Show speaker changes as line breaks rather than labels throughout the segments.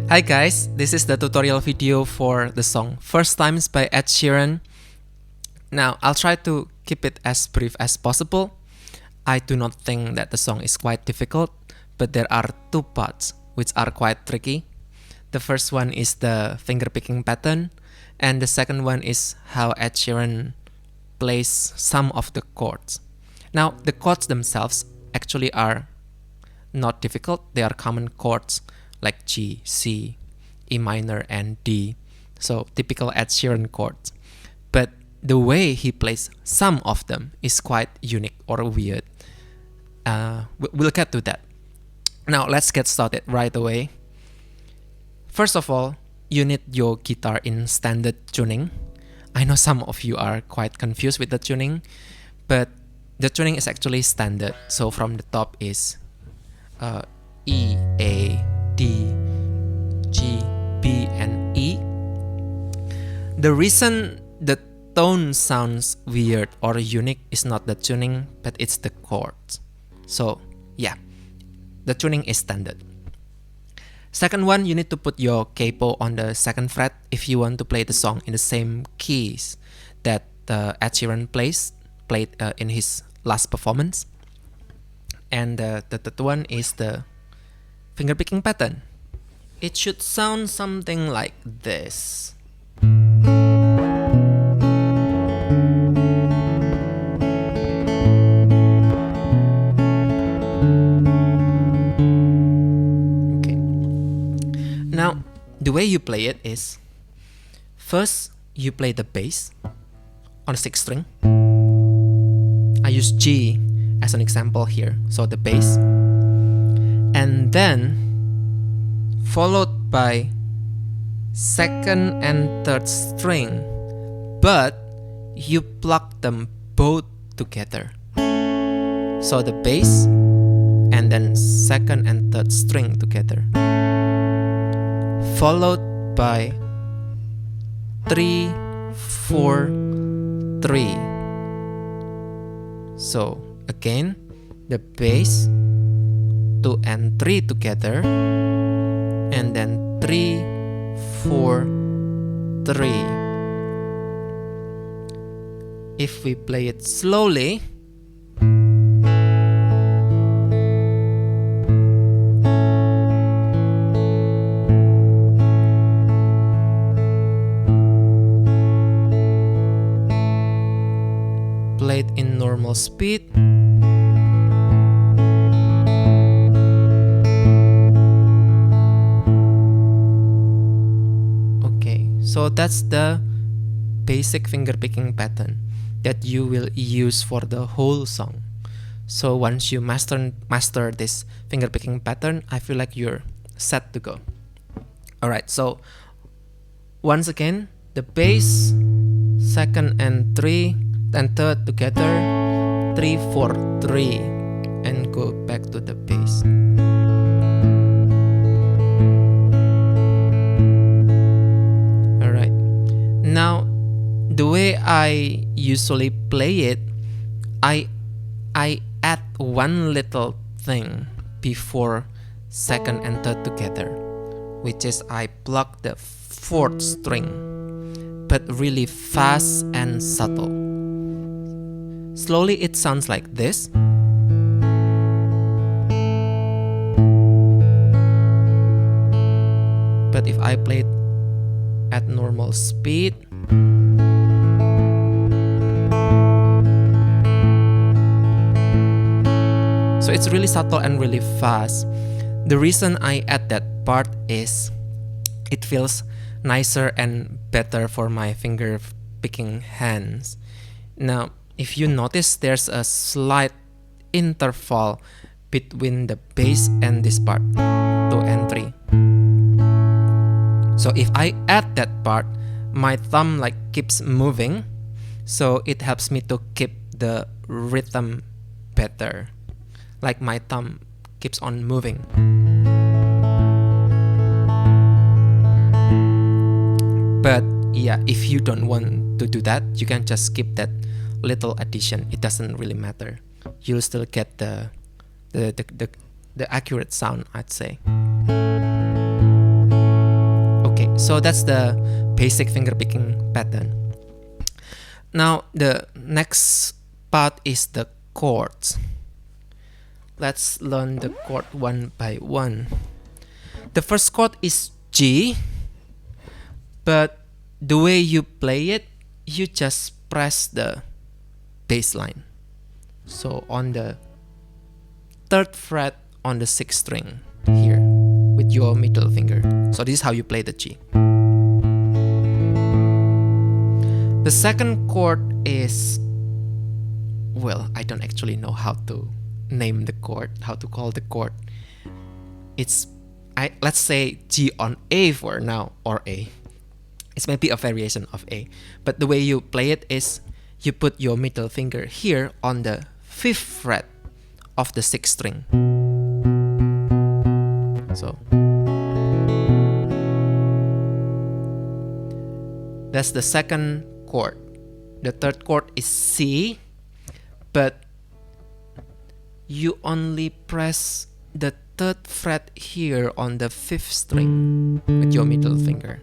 Hi guys, this is the tutorial video for the song First Times by Ed Sheeran. Now, I'll try to keep it as brief as possible. I do not think that the song is quite difficult, but there are two parts which are quite tricky. The first one is the fingerpicking pattern, and the second one is how Ed Sheeran plays some of the chords. Now, the chords themselves actually are not difficult. They are common chords like G, C, E minor, and D. So typical Ed Sheeran chords. But the way he plays some of them is quite unique or weird. We'll get to that. Now let's get started right away. First of all, you need your guitar in standard tuning. I know some of you are quite confused with the tuning, but the tuning is actually standard. So from the top is E, A, D, G, B, and E. The reason the tone sounds weird or unique is not the tuning, but it's the chords. So yeah, the tuning is standard. Second one, you need to put your capo on the second fret if you want to play the song in the same keys that Ed Sheeran played in his last performance. And the third one is the fingerpicking pattern. It should sound something like this. Okay. Now, the way you play it is, first you play the bass on the 6th string. I use G as an example here, so the bass, and then followed by 2nd and 3rd string, but you pluck them both together. So the bass and then 2nd and 3rd string together, followed by 3, 4, 3. So again, the bass, 2 and 3 together, and then 3, 4, 3. If we play it slowly, play it in normal speed, so that's the basic fingerpicking pattern that you will use for the whole song. So once you master this fingerpicking pattern, I feel like you're set to go. Alright, so once again, the bass, 2nd and 3, and 3rd together, 3, 4, 3, and go back to the bass. Now, the way I usually play it, I add one little thing before 2nd and 3rd together, which is I pluck the 4th string, but really fast and subtle. Slowly it sounds like this. But if I play it at normal speed, so it's really subtle and really fast. The reason I add that part is it feels nicer and better for my finger picking hands. Now, if you notice, there's a slight interval between the bass and this part, 2 and 3. So if I add that part, my thumb keeps moving, so it helps me to keep the rhythm better. Like my thumb keeps on moving. But yeah, if you don't want to do that, you can just skip that little addition. It doesn't really matter. You'll still get the accurate sound, I'd say. So that's the basic fingerpicking pattern. Now the next part is the chords. Let's learn the chord one by one. The first chord is G, but the way you play it, you just press the bass line. So on the 3rd fret on the 6th string here with your middle finger. So this is how you play the G. The second chord is, well, I don't actually know how to name the chord, how to call the chord. Let's say G on A for now, or A. It's maybe a variation of A. But the way you play it is you put your middle finger here on the 5th fret of the 6th string. So that's the second chord. The third chord is C, but you only press the 3rd fret here on the 5th string with your middle finger.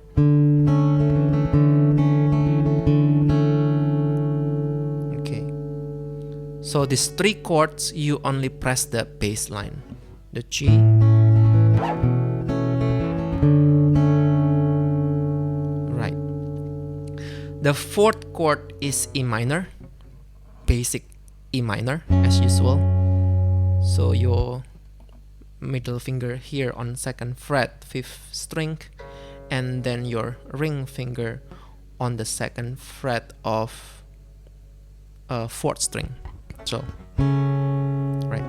Okay. So these 3 chords, you only press the bass line. The G, right. The 4th chord is E minor, basic E minor as usual. So your middle finger here on 2nd fret, 5th string, and then your ring finger on the 2nd fret of 4th string. So, right.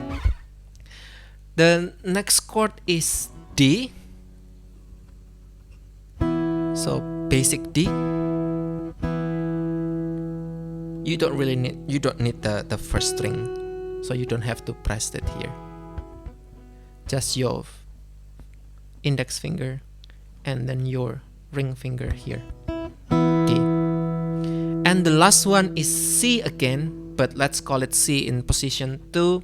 The next chord is D. So basic D. You don't need the first string, so you don't have to press it here. Just your index finger and then your ring finger here, D. And the last one is C again, but let's call it C in position 2.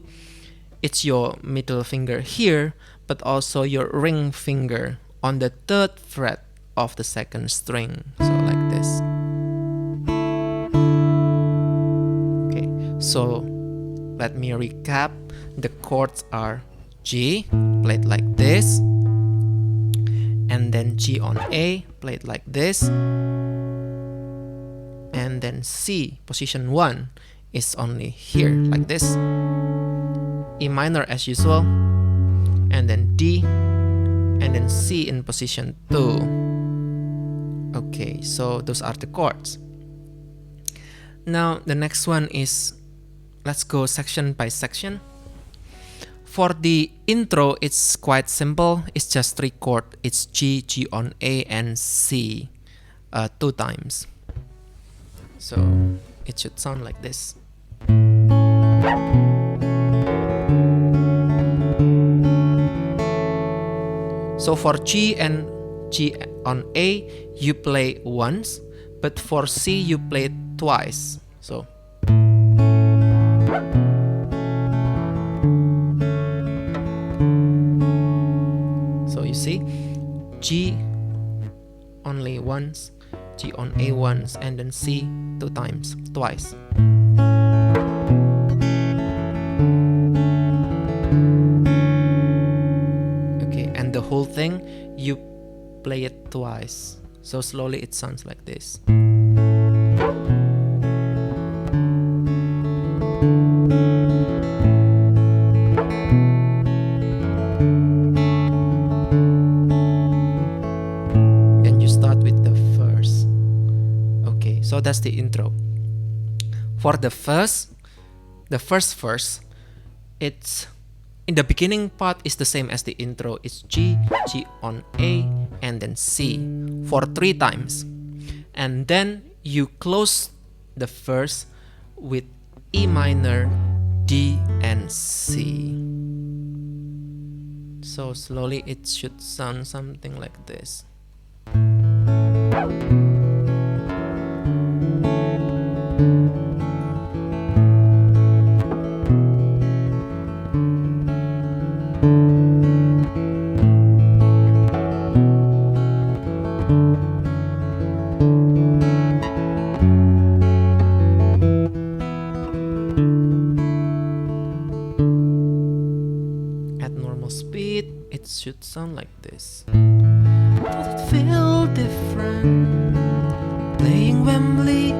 It's your middle finger here, but also your ring finger on the 3rd fret of the 2nd string, so like this. Okay, so let me recap. The chords are G, played like this, and then G on A, played like this, and then C, position 1, is only here, like this, E minor as usual, and then D, and then C in position 2. Okay, so those are the chords. Now the next one is, let's go section by section. For the intro, it's quite simple. It's just 3 chords. It's G, G on A, and C 2 times. So it should sound like this. So for G and G on A, you play once, but for C, you play it twice. So you see, G only once, G on A once, and then C 2 times, twice. Okay, and the whole thing, you play it twice. So slowly it sounds like this. So that's the intro. For the first verse, it's in the beginning part is the same as the intro. It's G, G on A, and then C for 3 times. And then you close the verse with E minor, D, and C. So slowly it should sound something like this. speed, it should sound like this. Does it feel different? Playing Wembley,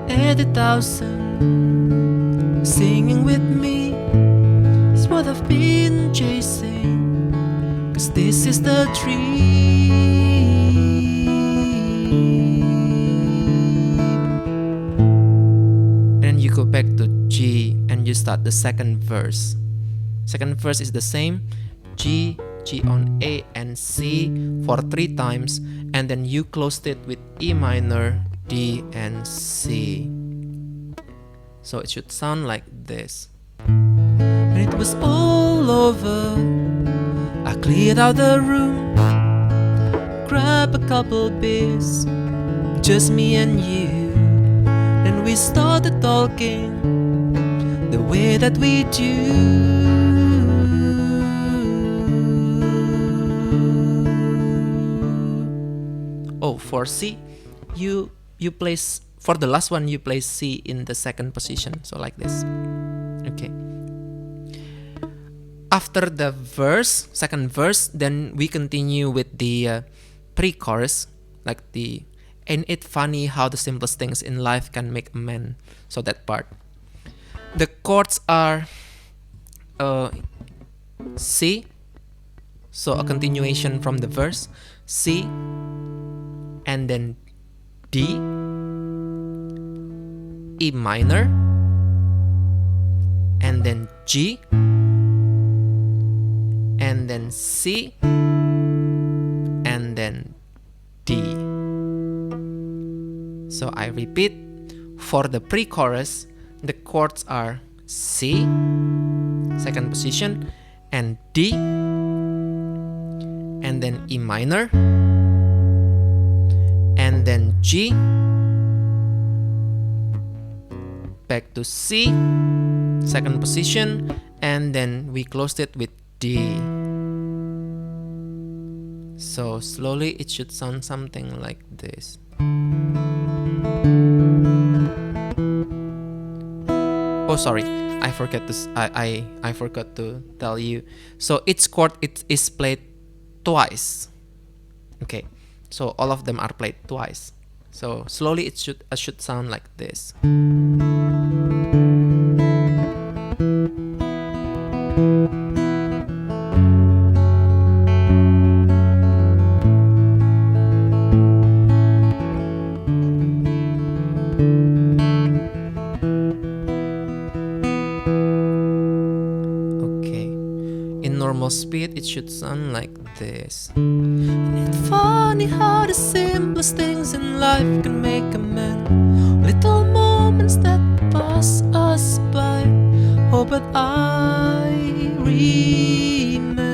80,000. Singing with me is what I've been chasing, 'cause this is the dream. Then you go back to G and you start the second verse. Second verse is the same, G, G on A and C for 3 times, and then you closed it with E minor, D and C. So it should sound like this. When it was all over, I cleared out the room, grabbed a couple beers, just me and you. Then we started talking the way that we do. Oh, for C, you place, for the last one you place C in the second position, so like this. Okay. After the verse, second verse, then we continue with the pre-chorus, like the "Ain't it funny how the simplest things in life can make a man?" So that part. The chords are C, so a continuation from the verse, C, and then D, E minor, and then G, and then C, and then D. So I repeat, for the pre-chorus, the chords are C, second position, and D, and then E minor, and then G, back to C, second position, and then we closed it with D. So slowly it should sound something like this. Oh, sorry, I forgot to I forgot to tell you. So each chord it is played twice. Okay, so all of them are played twice. So slowly it should sound like this. Normal speed, it should sound like this. Isn't it funny how the simplest things in life can make a man? Little moments that pass us by, oh but I remember.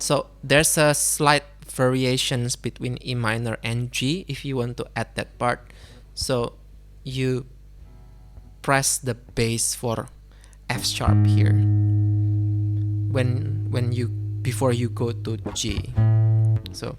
So there's a slight variations between E minor and G if you want to add that part. So you press the bass for F sharp here when you before you go to G. So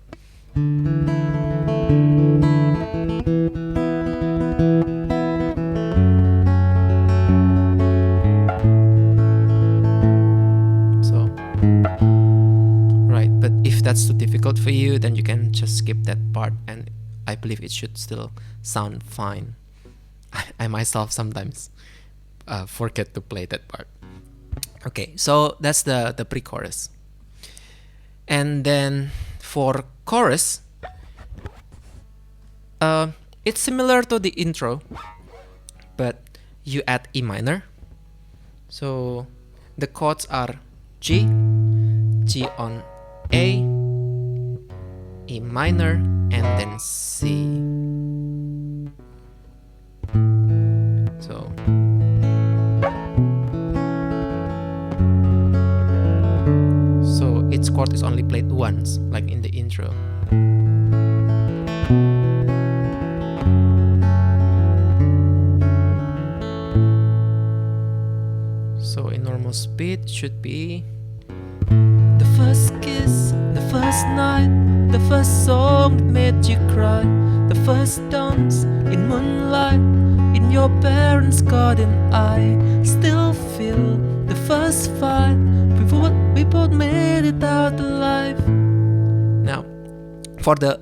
right, but if that's too difficult for you, then you can just skip that part, and I believe it should still sound fine. I myself sometimes forget to play that part. Okay, so that's the pre-chorus. And then for chorus, it's similar to the intro, but you add E minor. So the chords are G, G on A, E minor, and then C. So each chord is only played once, like in the intro. So in normal speed it should be the first kiss, the first night, the first song that made you cry, the first dance in moonlight, in your parents' garden. I still feel the first fight. We both made it out alive. Now, for the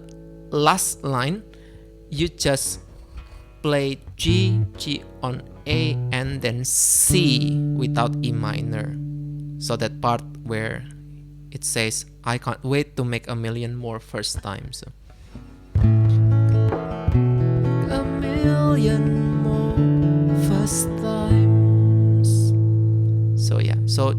last line, you just play G, G on A, and then C without E minor. So that part where it says, I can't wait to make a million more first times. So, a million more first times. So yeah, so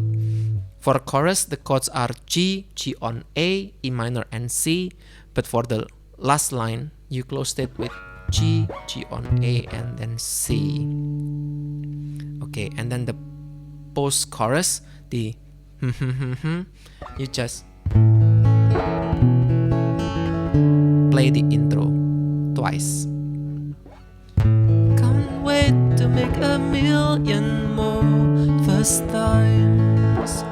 for chorus, the chords are G, G on A, E minor, and C. But for the last line, you closed it with G, G on A, and then C. Okay, and then the post-chorus, the you just play the intro twice. Can't wait to make a million more first times.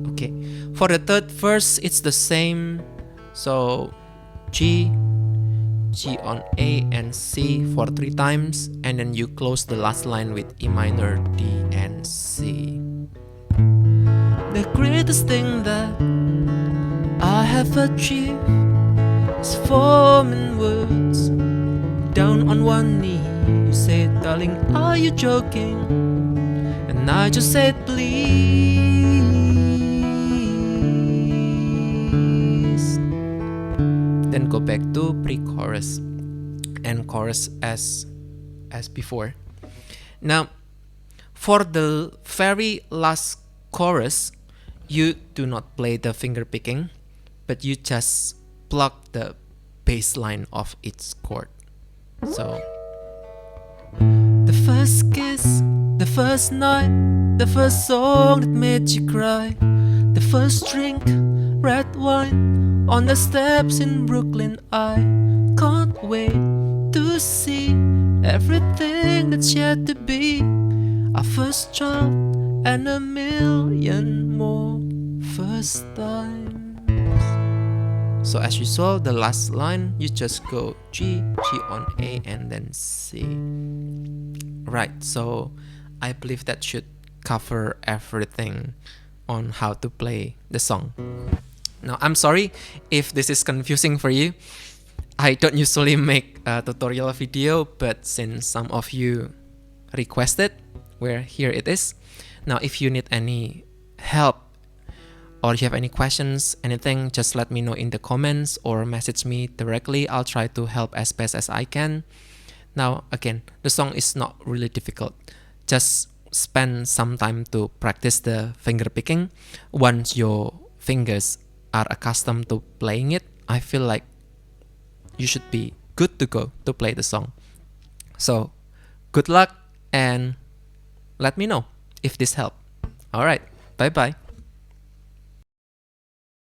Okay, for the third verse, it's the same. So G, G on A, and C for 3 times, and then you close the last line with E minor, D, and C. The greatest thing that I have achieved is forming words. Down on one knee, you say, darling, are you joking? And I just said, please. Then go back to pre-chorus and chorus as before. Now, for the very last chorus, you do not play the finger picking, but you just pluck the bass line of each chord. So, the first kiss, the first night, the first song that made you cry, the first drink, red wine, on the steps in Brooklyn. I can't wait to see everything that's yet to be. Our first child and a million more first times. So as usual, the last line, you just go G, G on A, and then C. Right, so I believe that should cover everything on how to play the song. Now, I'm sorry if this is confusing for you. I don't usually make a tutorial video, but since some of you requested, where here it is. Now, if you need any help or you have any questions, anything, just let me know in the comments or message me directly. I'll try to help as best as I can. Now, again, the song is not really difficult. Just spend some time to practice the finger picking. Once your fingers are accustomed to playing it, I feel like you should be good to go to play the song. So, good luck and let me know if this helped. Alright, bye bye.